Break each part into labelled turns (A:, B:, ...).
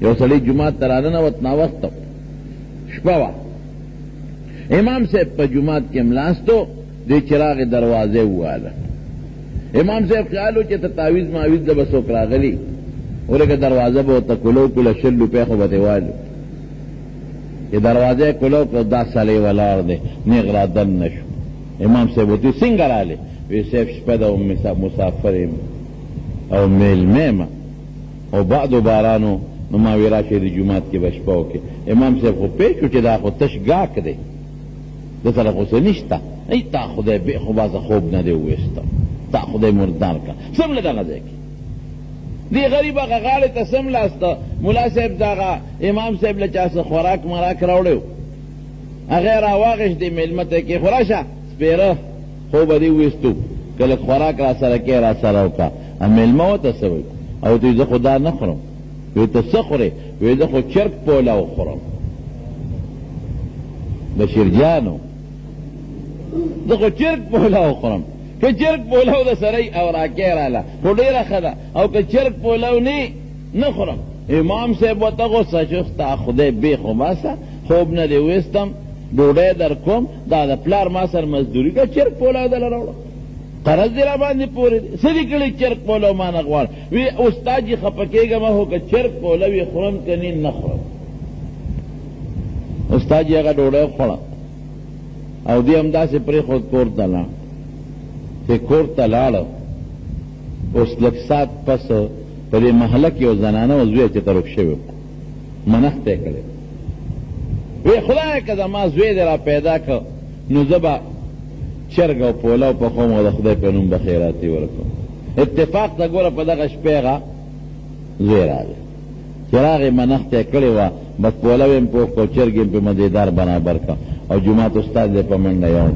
A: یو سړی جماعت ته راننوت ناوخته شپه وه امام صاحب په جماعت کې ملاستو دې چراغ دروازې وواله امام صاحب خیال و چې ته تعویذ معویذ د به څوک راغلي ورکه دروازه به ورته کلو کله 100 روپۍ خو به دې والو چې دروازه کلو کړو دا سړی ولاړ دی نیغ را دن نه شو امام صاحب ورته څنګه راغلې وی صاحب شپه ده مسافر یم او میلمه یم او بعدو بارانو نو ما وی راشئ د جومات کې به شپه وکړې امام صاحب خو پوه شو چې دا خو تش ګاک دی ده سره خو څه نشته ای تا خدای بې خو بازه خوب نه دی وویسته تا خدای مردار که څمله دغه ځای کې دې غریب هغه غاړې ته څملاسته ملا صاحب دغه امام صاحب له چا څه خوراک مراک راوړی هغه راواغېشت دې مېلمه ته کې خو راشه سپېره خوب به دې وویستو که لږ خوراک را سره کې را سره وکړه مېلمه ورته څه وایي او ته زه خو دا نه خورم وی ته څه خورې وی زه خو چرګ پولاو خورم بشیر جانو زه خو چرګ پولاو خورم که چرګ پولاو د سړی او راکې راله خو ډېره ښه ده او که چرګ پولاو نه خورم امام صاحب ورته غوسه شو ستا خدای بې خو باسه خوب نه دې ویستم ډوډۍ در کوم دا د پلار ما سره مزدوري که چرګ پولاو دله راوړه قرض دې را باندې پورې دی څه دې کړی چرګ پولاو ما نه غواړم وی استاد جي خفه کېږم خو که چرګ پولاو یې خورم که نه خورم استاد جي هغه ډوډۍ خوړه او دې همداسې پرېښود کور ته لاړ چې کور ته لاړه اوس لږ ساعت پس په دې محله کې یو زنانه و زوی چې ترک شوی منښت یې کړی وی خدای که زما زوی دې را پیدا کړ نو زه به چرګ او پولاو پخوم او د خدای په نوم به خیراتي ورکوم اتفاق ته ګوره په دغه شپې هغه زوی راغی چې راغې منښت یې کړې وه بس پولاو یې پوخ کړ چرګ یې پې مزېدار برابر کړ او جومات استاد دې په منډه یوړ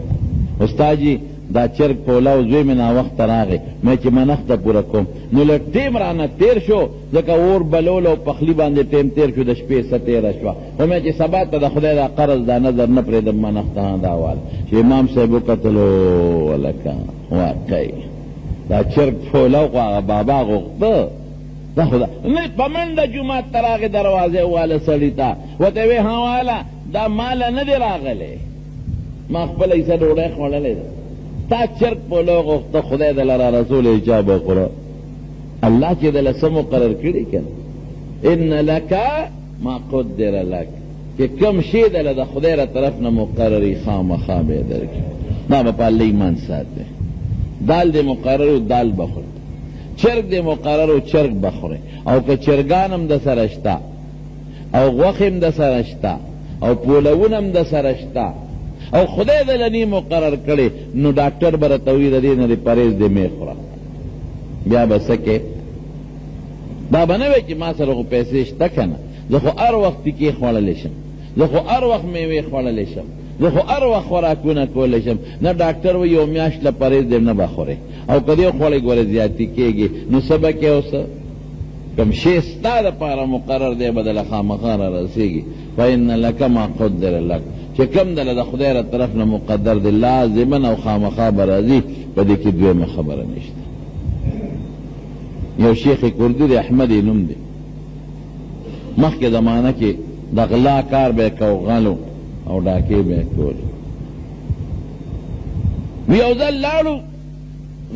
A: استاد جي دا چرګ پولاو زوی مې ناوخته راغی مې چې منښته پوره کوم نو لږ ټیم رانه تېر شو ځکه اور بلول او پخلي باندې ټیم تېر شو د شپې څه تېره شوه خو مې چې سبا ته د خدای دا قرض دا نظر نه پرېږدم منښته دا وال چې امام صاحب وکتلو ولکه واقعي دا چرګ پولاو خو هغه بابا غوښته دا خو نه په منډه جومات ته راغې دروازې واله سړي ته ورته وې ها واله دا ماله نه دی راغلی ما خپله حصه ډوډۍ خوړلی ده تا چرګ پولاو غوښته خدای د لره رسول یې چا به خوره الله چې دله څه مقرر کړي که نه ان لکه ما قدر لک چې کوم شی دله د خدای را طرف نه مقرري خامخا به یې درکړي دا به په الله ایمان ساتي دال دې مقرر و دال به خوري چرګ دې مقرر و چرګ به خوري او که چرګان هم د سره شته او غوښې هم د سره شته او پولونه هم د سره شته او خدای دې لنی مقرر کړي نو ډاکټر به راته وایي د دې نه دې پرهیز دې مې خوره بیا به څه کې دا به نه وایي چې ما سره خو پیسې شته که نه زه خو هر وخت تیکې خوړلی شم زه خو هر وخت میوې خوړلی شم زه خو هر وخت خوراکونه کولی شم نه ډاکټر وایي یو میاشت له پرهیز دې نه به خورې او که دې خوړی ګوره زیاتي کېږي نو څه به کې او څه کوم شی ستا دپاره مقرر دی به دله خامخا را رسېږي فإن لک ما قدر لک چې کم دله د خدای را طرف نه مقدر دی لازمن او خامخا به راځي په دې کې دویمه خبره نشته یو شیخ کردي دی احمد یې نوم دی مخکې زمانه کې د غلا کار به یې کو غلو او ډاکې به یې کولې یو ځل لاړو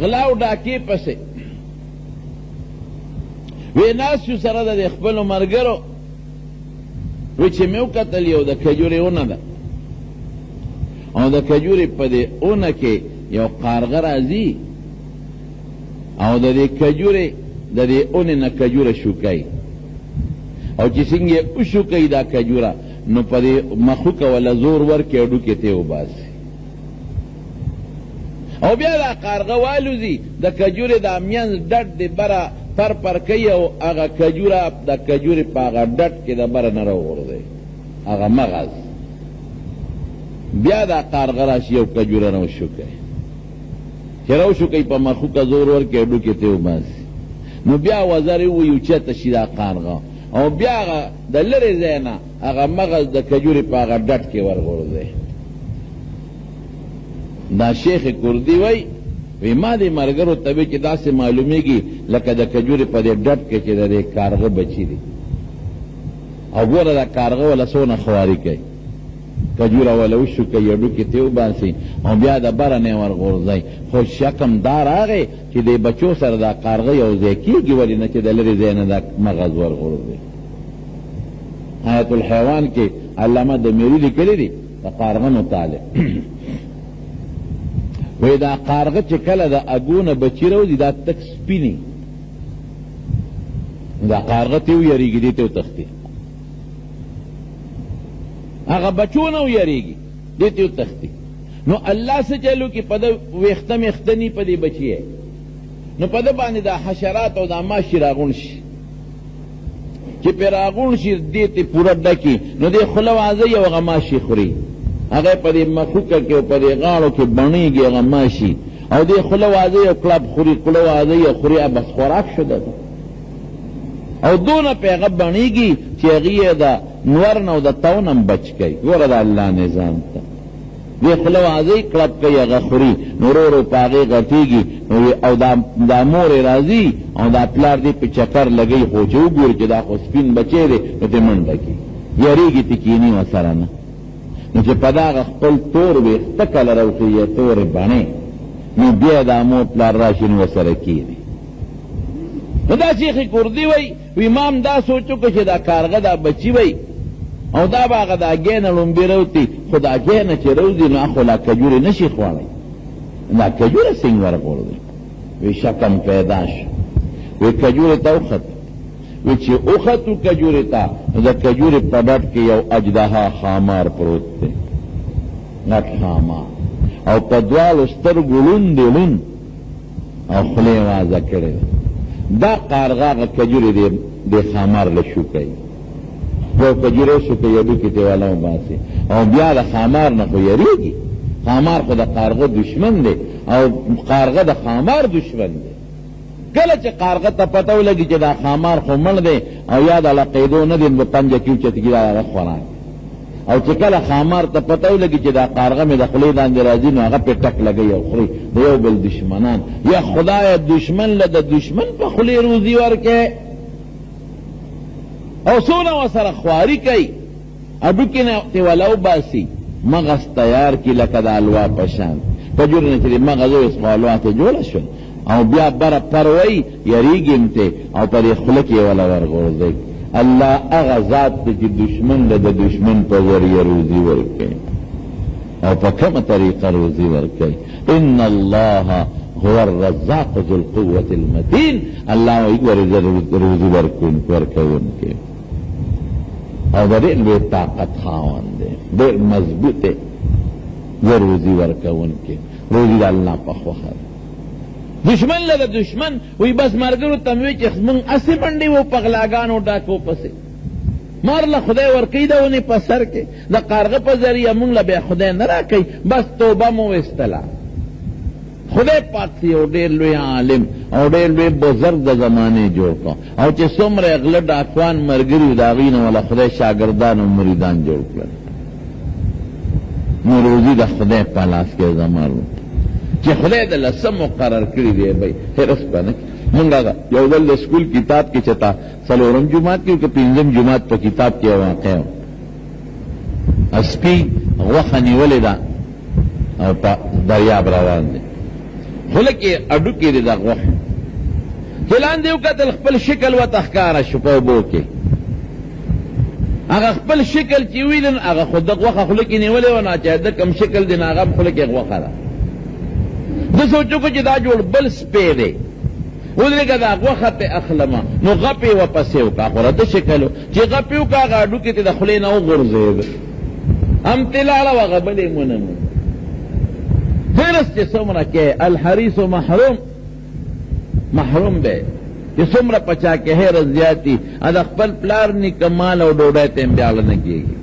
A: غلا او ډاکې پسې وی ناس شو سره د خپلو ملګرو وی چې مې وکتل یو د کجورې ونه ده او د کجورې په دې اونه کې یو قارغه راځي او د دې کجورې د دې اونې نه کجوره شوکوي او چې څنګه یې وشوکوي دا کجوره نو په دې مخوکه ولا زور ورکړي او ډوکې ته یې وباسي او بیا دا قارغه والوځي د کجورې دا منځ ډډ د بره پر کوي او هغه کجوره د کجورې په هغه ډډ کې د بره نه راوغورځوي هغه مغز بیا دا قارغه راشي یو کجوره نه وشوکوي چې راوشوکوي په مخوکه زور ورکړي او ډوکې ته یې وباسي نو بیا وزرې ووایي اوچته شي دا قارغه او بیا هغه د لرې ځای نه هغه مغز د کجورې په هغه ډډ کې ورغورځوي دا شیخ کردي وی ما دې ملګرو ته وی چې داسې معلومیږي لکه د کجورې په دې ډډ کې چې د دې کارغه بچي دي او ګوره دا کارغه ولا څونه خواري کوي، کجوره ولا وشو کوي، ډوکې ته وباسي او بیا د بره نه ورغورځئ. خو شکم دا راغی چې د بچو سره دا کارغه یو ځای کېږي، ولې نه چې د لرې ځای نه دا مغز ورغورځي. حیات الحیوان کې علامه دمیری لیکلی دی د کارغه متعلق وی دا کارغه چې کله د اګونه بچی روزي دا تک سپینی، دا کارغه ته ویریږي، دې ته وتښتي، هغه بچو نه ویریږي، دې ته وتښتي. نو الله څه چلو کې په ده ویښته میختني په دې بچی نو په ده باندې دا حشرات او دا ماشي راغون شي، چې پې راغون شي دې ته پوره ډکي، نو دې خوله وازوي او هغه ماشي خوري، هغه په دې مخوکه کې او په دې غاړو کې بڼېږي هغه ماشي، او دې خوله وازوي او کلب خوري، خوله وازوي او خوري، بس خوراک شو ده. او دونه پې هغه بڼېږي چې هغې یې د نور نه او د تو نه بچ کوي. ګوره د الله نظام ته دې خوله وازوي کلب کوي هغه خوري، نو ورو ورو په هغې غټېږي، او دا مور یې راځي او دا پلار دې په چکر لګوي، خو چې وګوري چې دا خو سپین بچی دی نو ترې منډه کړي، یېرېږي ترې کښېني ورسره نه. نو چې په دغه خپل تور ویښته کله راوښي یا تورې بڼې، نو بیا دا مور پلار راشي نو ورسره کښېني. نو دا شیخ کردي وی ما هم دا سوچ وکړه چې دا کارغه دا بچي وی او دا به هغه د اګۍ نه لومبې روتي، خو د اګۍ نه چې روځي نو خو لا کجورې نه شي خوړی، دا کجوره څنګه ورغورځي؟ وی شکم پیدا شو، وی کجورې ته وخت، وی چې وختو کجورې ته نو د کجورې په ډډ کې یو اجدها خامار پروت دی، غټ خامار، او په دواړو سترګو لوند دی لوند، او خولې وازه کړې ده. دا کارغه هغه کجورې د خامار له شو کوي، یو کجورې شو کوي، یو ډوکې ته والا وباسي، او بیا د خامار نه خو یېرېږي. خامار خو د کارغه دشمن دی او کارغه د خامار دشمن دی. کله چې کارغه ته پته ولګي چې دا خامار خو مړ دی او یا د لقېدو نه دی، په پنجه کې اوچتېږي دا هغه خوراک، او چې کله خامار ته پته ولګي چې دا کارغه مې د خولې باندې راځي نو هغه پې ټک لګوي او خوري، د یو بل دشمنان. یا خدایه دشمن له د دشمن په خولې روزي ورکې او څونه ورسره خواري کوي، هډوکې نه ترې ولا وباسي، مغز تیار کړي لکه د الوا په شان، کجورې نه چې د مغز ویسخو الوا ته جوړه شول، او بیا بره پروي یریږي م ته او په دې خوله کې یې ولا ورغورځوي. الله هغه ذات دی چې دشمن له د دشمن په ذریعه روزي ورکوي، او په کومه طریقه روزي ورکوي. ان الله هو الرزاق ذو القوة المتين. الله روزي ورکوونکی او د ډېر لوی طاقت خاوند دی، ډېر مضبوط دی، زه روزي ورکوونکی. روزي د الله په خوښه ده. دشمن له د دشمن وی بس ملګرو ته مې وی چې موږ اسې منډې وو په غلاګانو ډاکو پسې، مار له خدای ورکوي د ونې په سر کې، د کارغه په ذریعه موږ له بیا خدای نه راکوي. بس توبه مو ویستله. خدای پاک یو ډېر لوی عالم او ډېر لوی بزرګ د زمانې جوړ کړ، او چې څومره غله ډاکوان ملګري وو د هغوی نه وله خدای شاګردان او مریدان جوړ کړل. نو روزي د خدای په لاس کې زمانو چې خدای د لسه مقرر کړي دی. بھائی حرص به نه مونږ هغه یو ځل د سکول کتاب کې چتا څلورم جومات کې که پنځم جومات په کتاب کې واقع و، سپي غوښه نیولې ده او په دریاب روان دی، خوله کې هډوکې دی د غوښې، چې لاندې وکتل خپل شکل ورته ښکاره شو په اوبو کې، هغه خپل شکل چې ویلن هغه خو د غوښه خوله کې نیولې وه، نه چې د کوم شکل دی نه هغه خوله کې غوښه ده. ده سوچو که چې دا جوړ بل سپی دی، ودرېږه دا غوښه ته اخلمه، نو غپې ورپسې وکړه، خو رده شکل و چې غپې وکړه هغه هډوکې ته د خولې نه وغورځېد، همتې لاړه وه، هغه بلې ونه مو. حرص چې څومره کې الحریص محروم دی، چې څومره په چا کې حرص زیات دي، د خپل پلار نیکه مال او ډوډۍ ته هم بیا اړه نه کېږي.